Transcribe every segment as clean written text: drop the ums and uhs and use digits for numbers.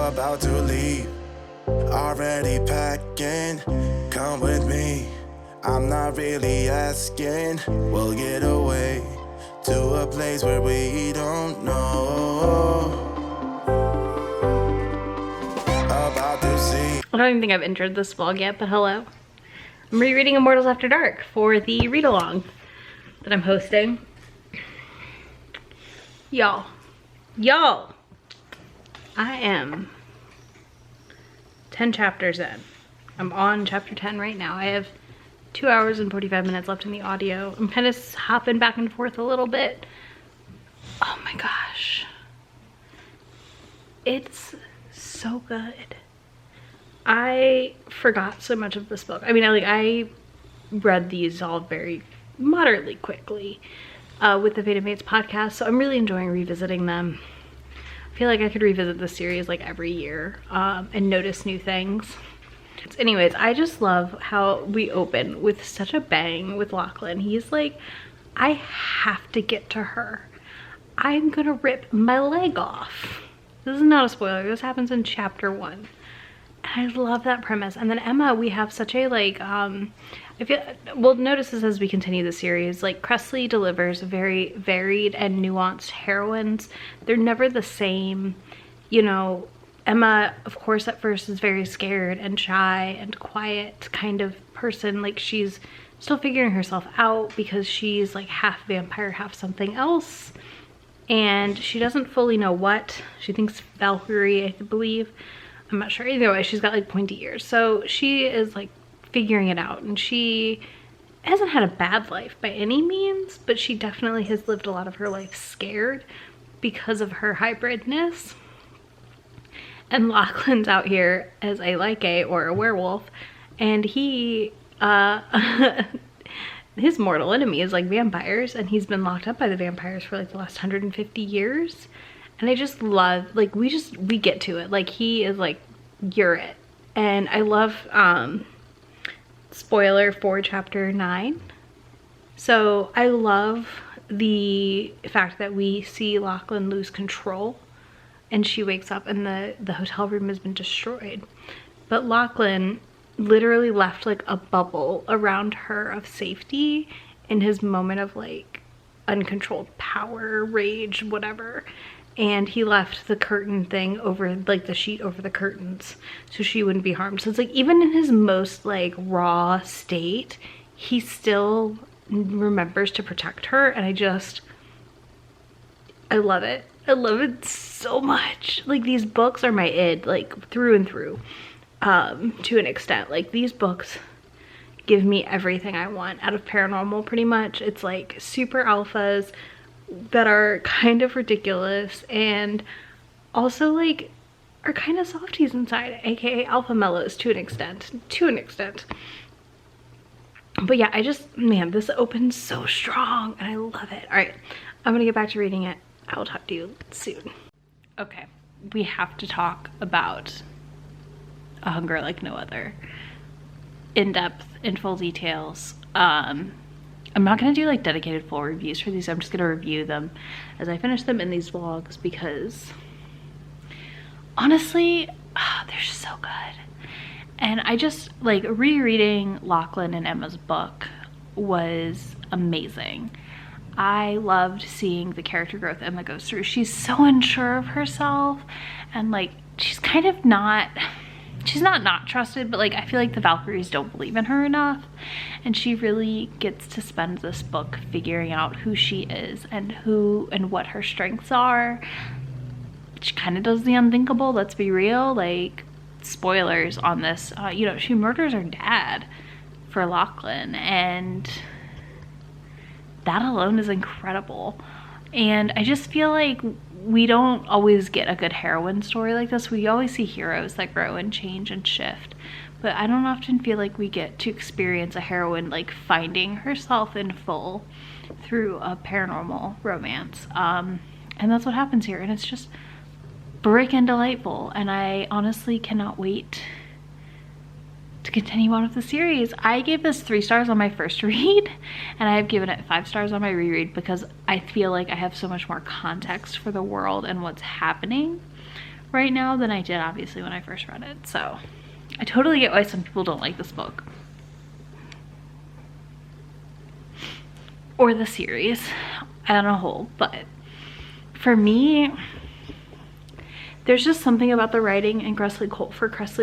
about to leave, already packing. Come with me, I'm not really asking. We'll get away to a place where we don't know. About to see. I don't even think I've entered this vlog yet, but hello. I'm rereading Immortals After Dark for the read-along that I'm hosting. Y'all, I am 10 chapters in. I'm on chapter 10 right now. I have 2 hours and 45 minutes left in the audio. I'm kind of hopping back and forth a little bit. Oh my gosh. It's so good. I forgot so much of this book. I mean, I read these all very moderately quickly with the Fated Mates podcast, so I'm really enjoying revisiting them. I feel like I could revisit this series like every year and notice new things. Anyways, I just love how we open with such a bang with Lachlan. He's like, I have to get to her. I'm gonna rip my leg off. This is not a spoiler. This happens in chapter 1. And I love that premise. And then Emma, we have such a like, I feel, we'll notice this as we continue the series, like Cressley delivers very varied and nuanced heroines. They're never the same. You know, Emma, of course, at first is very scared and shy and quiet kind of person. Like she's still figuring herself out because she's like half vampire, half something else. And she doesn't fully know what. She thinks Valkyrie, I believe. I'm not sure. Either way, she's got like pointy ears. So she is like figuring it out, and she hasn't had a bad life by any means, but she definitely has lived a lot of her life scared because of her hybridness. And Lachlan's out here as a Lycae or a werewolf, and he his mortal enemy is like vampires, and he's been locked up by the vampires for like the last 150 years. And I just love, like, we get to it. Like, he is like, you're it. And I love, spoiler for chapter 9. So I love the fact that we see Lachlan lose control and she wakes up and the hotel room has been destroyed. But Lachlan literally left like a bubble around her of safety in his moment of like uncontrolled power, rage, whatever. And he left the curtain thing over, like the sheet over the curtains so she wouldn't be harmed. So it's like, even in his most like raw state, he still remembers to protect her. And I love it. I love it so much. Like, these books are my id, like through and through, to an extent. Like, these books give me everything I want out of paranormal, pretty much. It's like super alphas that are kind of ridiculous and also like are kind of softies inside, aka alpha mellows to an extent. But yeah, man, this opens so strong and I love it. All right, I'm gonna get back to reading it. I will talk to you soon. Okay, we have to talk about A Hunger Like No Other in depth, in full details. I'm not going to do like dedicated full reviews for these. I'm just going to review them as I finish them in these vlogs because honestly, they're so good. And I just like rereading Lachlan and Emma's book was amazing. I loved seeing the character growth Emma goes through. She's so unsure of herself and like she's kind of not trusted, but like I feel like the Valkyries don't believe in her enough, and she really gets to spend this book figuring out who she is and what her strengths are. She kind of does the unthinkable, let's be real. Like, spoilers on this, you know, she murders her dad for Lachlan, and that alone is incredible. And I just feel like we don't always get a good heroine story like this. We always see heroes that grow and change and shift, but I don't often feel like we get to experience a heroine like finding herself in full through a paranormal romance. And that's what happens here, and it's just freaking delightful, and I honestly cannot wait to continue on with the series. I gave this 3 stars on my first read, and I have given it 5 stars on my reread because I feel like I have so much more context for the world and what's happening right now than I did obviously when I first read it. So I totally get why some people don't like this book. Or the series as a whole, but for me, there's just something about the writing in Cressley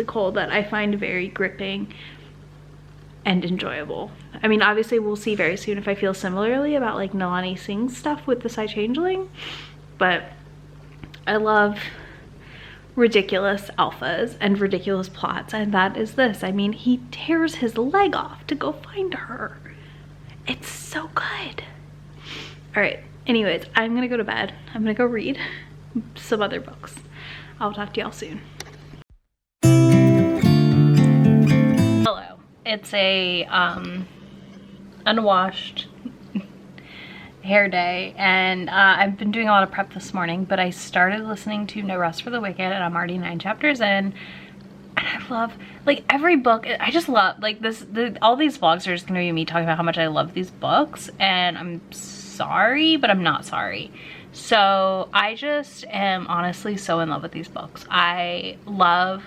Cole that I find very gripping and enjoyable. I mean, obviously we'll see very soon if I feel similarly about like Nalani Singh's stuff with the Psy Changeling, but I love ridiculous alphas and ridiculous plots, and that is this. I mean, he tears his leg off to go find her. It's so good. All right, anyways, I'm gonna go to bed. I'm gonna go read some other books. I'll talk to y'all soon. Hello. It's a unwashed hair day, and I've been doing a lot of prep this morning, but I started listening to No Rest for the Wicked, and I'm already 9 chapters in. And I love, like, every book, I just love, like, all these vlogs are just gonna be me talking about how much I love these books, and I'm sorry, but I'm not sorry. So I just am honestly so in love with these books. I love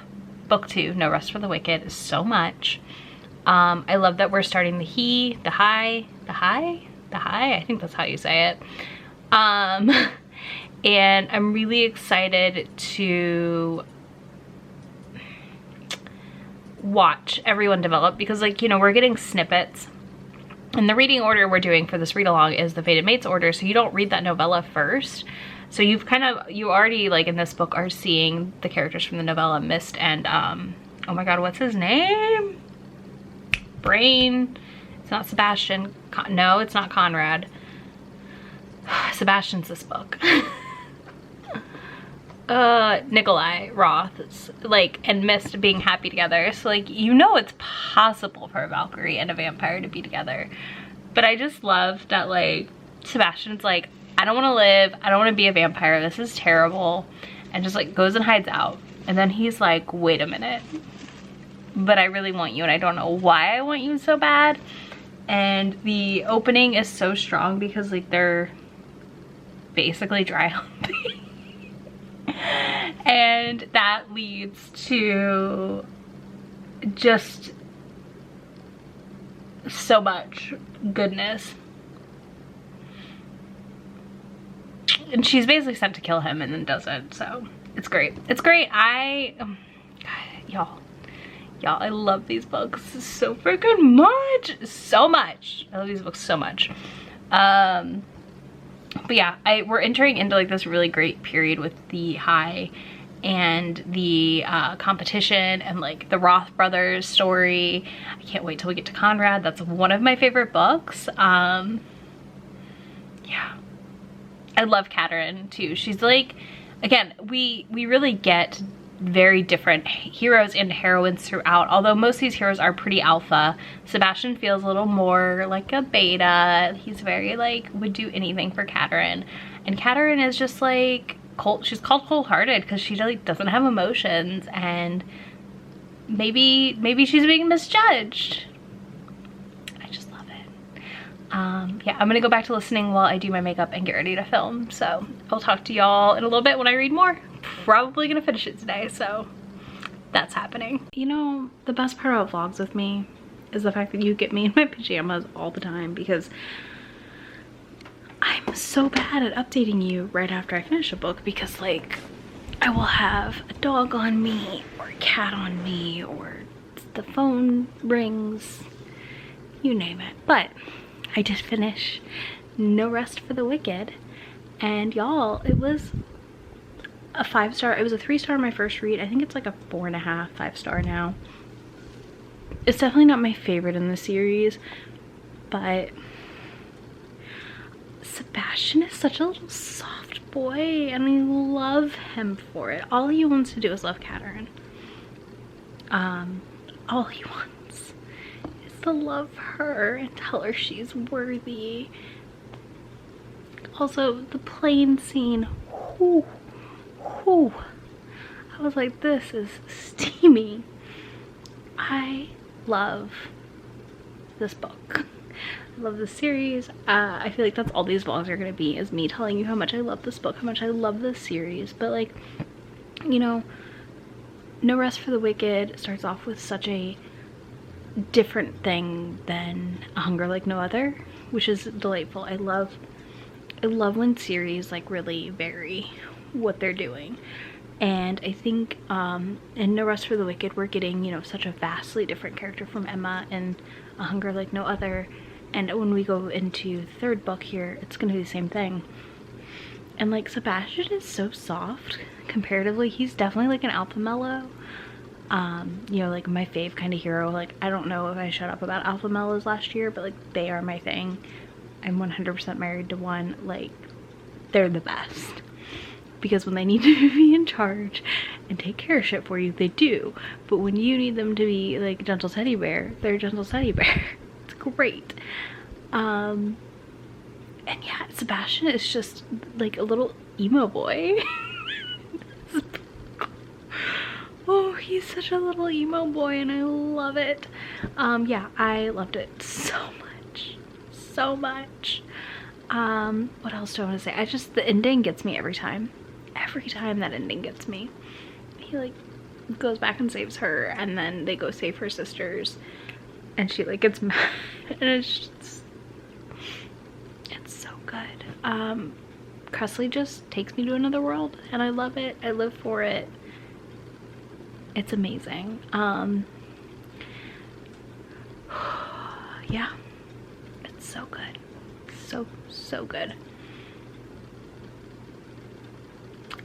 book 2, No Rest for the Wicked, so much. I love that we're starting the high, I think that's how you say it. And I'm really excited to watch everyone develop, because, like, you know, we're getting snippets, and the reading order we're doing for this read along is the Fated Mates order, so you don't read that novella first. So you already, like, in this book are seeing the characters from the novella Mist and oh my god, what's his name? Brain. It's not Sebastian. No, it's not Conrad. Sebastian's this book. Nikolai Roth's, like, and Mist being happy together. So, like, you know it's possible for a Valkyrie and a vampire to be together. But I just love that, like, Sebastian's like, I don't want to live, I don't want to be a vampire, this is terrible, and just, like, goes and hides out. And then he's like, wait a minute, but I really want you, and I don't know why I want you so bad. And the opening is so strong because, like, they're basically dry humping. And that leads to just so much goodness. And she's basically sent to kill him and then doesn't, so it's great. It's great. Y'all, I love these books so freaking much. So much. I love these books so much. But yeah, we're entering into, like, this really great period with the high and the competition and, like, the Roth brothers story. I can't wait till we get to Conrad. That's one of my favorite books. Yeah. I love Katerin too. She's, like, again, we really get very different heroes and heroines throughout, although most of these heroes are pretty alpha. Sebastian feels a little more like a beta. He's very, like, would do anything for Katerin, and Katerin is just, like, cold. She's called cold-hearted because she, like, doesn't have emotions, and maybe she's being misjudged. I just love it. Yeah, I'm gonna go back to listening while I do my makeup and get ready to film, so I'll talk to y'all in a little bit when I read more. Probably gonna finish it today, so that's happening. You know, the best part about vlogs with me is the fact that you get me in my pajamas all the time, because I'm so bad at updating you right after I finish a book, because, like, I will have a dog on me or a cat on me or the phone rings, you name it. But I did finish No Rest for the Wicked, and y'all, it was a 5-star. It was a 3-star in my first read. I think it's like a 4.5, 5-star now. It's definitely not my favorite in the series, but Sebastian is such a little soft boy, and I love him for it. All he wants to do is love Katerin. All he wants is to love her and tell her she's worthy. Also, the plane scene, whew. I was like, this is steamy. I love this book. I love this series. I feel like that's all these vlogs are gonna be, is me telling you how much I love this book, how much I love this series. But, like, you know, No Rest for the Wicked starts off with such a different thing than A Hunger Like No Other, which is delightful. I love when series like really vary what they're doing. And I think in No Rest for the Wicked we're getting, you know, such a vastly different character from Emma in A Hunger Like No Other. And when we go into the third book here, it's gonna be the same thing. And like Sebastian is so soft comparatively. He's definitely like an alpha mellow. You know, like my fave kind of hero. Like, I don't know if I shut up about alpha mellows last year, but like they are my thing. I'm 100% married to one. Like, they're the best. Because when they need to be in charge and take care of shit for you, they do. But when you need them to be like a gentle teddy bear, they're a gentle teddy bear. It's great. And yeah, Sebastian is just like a little emo boy. Oh, he's such a little emo boy and I love it. Yeah, I loved it so much. So much. What else do I want to say? The ending gets me every time. Every time that ending gets me. He like goes back and saves her, and then they go save her sisters, and she like gets mad, and it's so good. Cressley just takes me to another world, and I love it. I live for it. It's amazing. Yeah, it's so good. So good.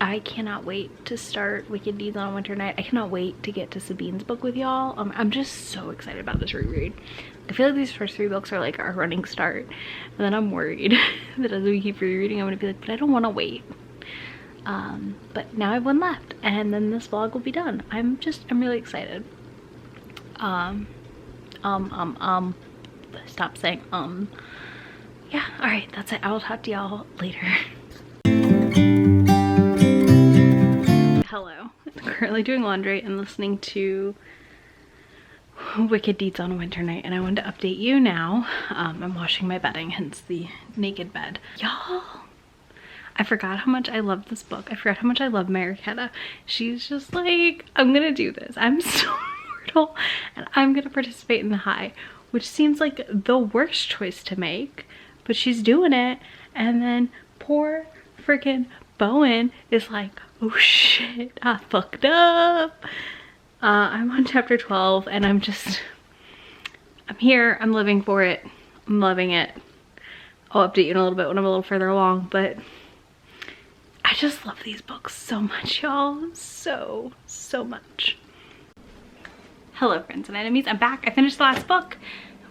I cannot wait to start Wicked Deeds on a Winter Night. I cannot wait to get to Sabine's book with y'all. I'm just so excited about this reread. I feel like these first 3 books are like our running start, and then I'm worried that as we keep rereading I'm gonna be like, but I don't want to wait. But now I have one left, and then this vlog will be done. I'm really excited. Stop saying yeah, all right, that's it. I will talk to y'all later. Hello. I'm currently doing laundry and listening to Wicked Deeds on a Winter Night, and I wanted to update you now. I'm washing my bedding, hence the naked bed. Y'all, I forgot how much I love this book. I forgot how much I love Mariquetta. She's just like, I'm gonna do this. I'm so immortal, and I'm gonna participate in the high, which seems like the worst choice to make, but she's doing it. And then poor freaking Bowen is like, oh shit, I fucked up. I'm on chapter 12 and I'm here, I'm living for it, I'm loving it. I'll update you in a little bit when I'm a little further along, but I just love these books so much, y'all. So much. Hello friends and enemies, I'm back. I finished the last book,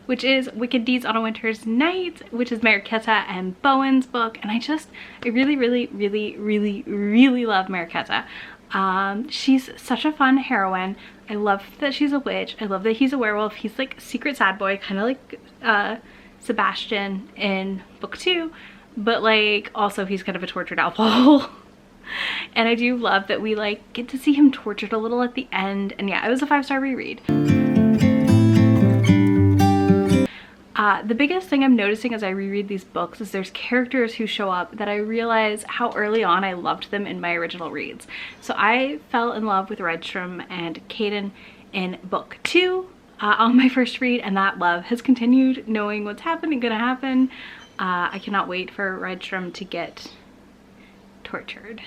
which is Wicked Deeds on a Winter's Night, which is Mariquetta and Bowen's book, and I really love Mariquetta. She's such a fun heroine. I love that she's a witch. I love that he's a werewolf. He's like secret sad boy, kind of like Sebastian in book 2, but like also he's kind of a tortured alcohol. And I do love that we like get to see him tortured a little at the end. And yeah, it was a 5-star reread. The biggest thing I'm noticing as I reread these books is there's characters who show up that I realize how early on I loved them in my original reads. So I fell in love with Redstrom and Caden in book 2 on my first read, and that love has continued, knowing what's gonna happen. I cannot wait for Redstrom to get tortured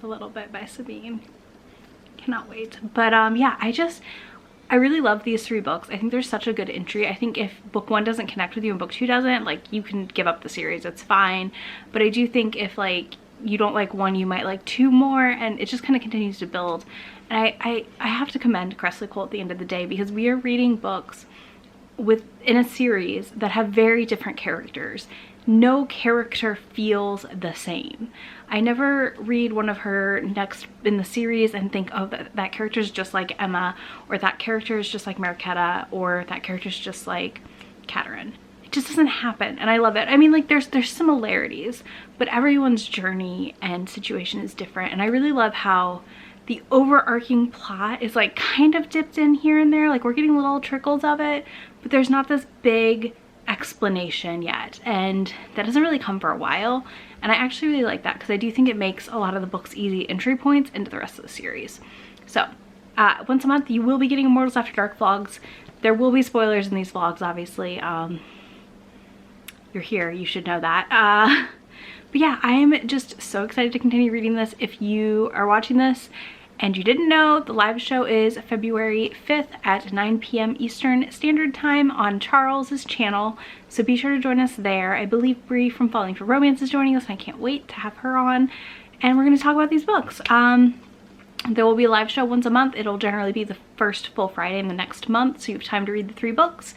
a little bit by Sabine. Cannot wait. But yeah, I really love these 3 books. I think they're such a good entry. I think if book 1 doesn't connect with you and book 2 doesn't, like, you can give up the series, it's fine. But I do think if like you don't like 1, you might like 2 more, and it just kind of continues to build. And I have to commend Cressley Cole at the end of the day, because we are reading books in a series that have very different characters. No character feels the same. I never read one of her next in the series and think, oh, that character is just like Emma, or that character is just like Mariquetta, or that character is just like Catherine. It just doesn't happen, and I love it. I mean, like, there's similarities, but everyone's journey and situation is different, and I really love how the overarching plot is like kind of dipped in here and there. Like, we're getting little trickles of it, but there's not this big explanation yet, and that doesn't really come for a while, and I actually really like that because I do think it makes a lot of the books easy entry points into the rest of the series. So once a month you will be getting Immortals After Dark vlogs. There will be spoilers in these vlogs, obviously. You're here, you should know that. But yeah, I am just so excited to continue reading this. If you are watching this and you didn't know, the live show is February 5th at 9 p.m. Eastern Standard Time on Charles's channel, so be sure to join us there. I believe Brie from Falling for Romance is joining us, and I can't wait to have her on, and we're going to talk about these books. There will be a live show once a month. It'll generally be the first full Friday in the next month, so you have time to read the 3 books.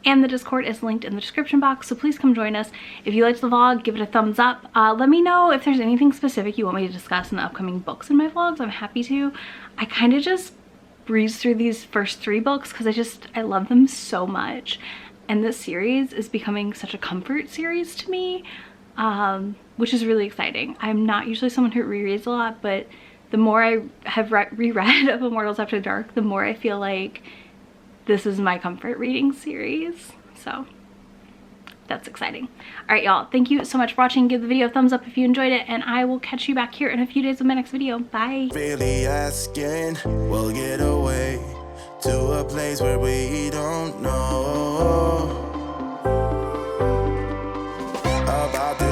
And the Discord is linked in the description box, so please come join us. If you liked the vlog, give it a thumbs up. Let me know if there's anything specific you want me to discuss in the upcoming books in my vlogs. I'm happy to. I kind of just breezed through these first 3 books because I love them so much. And this series is becoming such a comfort series to me, which is really exciting. I'm not usually someone who rereads a lot, but the more I have reread of Immortals After Dark, the more I feel like this is my comfort reading series. So that's exciting. All right, y'all, thank you so much for watching. Give the video a thumbs up if you enjoyed it, and I will catch you back here in a few days with my next video. Bye. Really asking, we'll get away to a place where we don't know.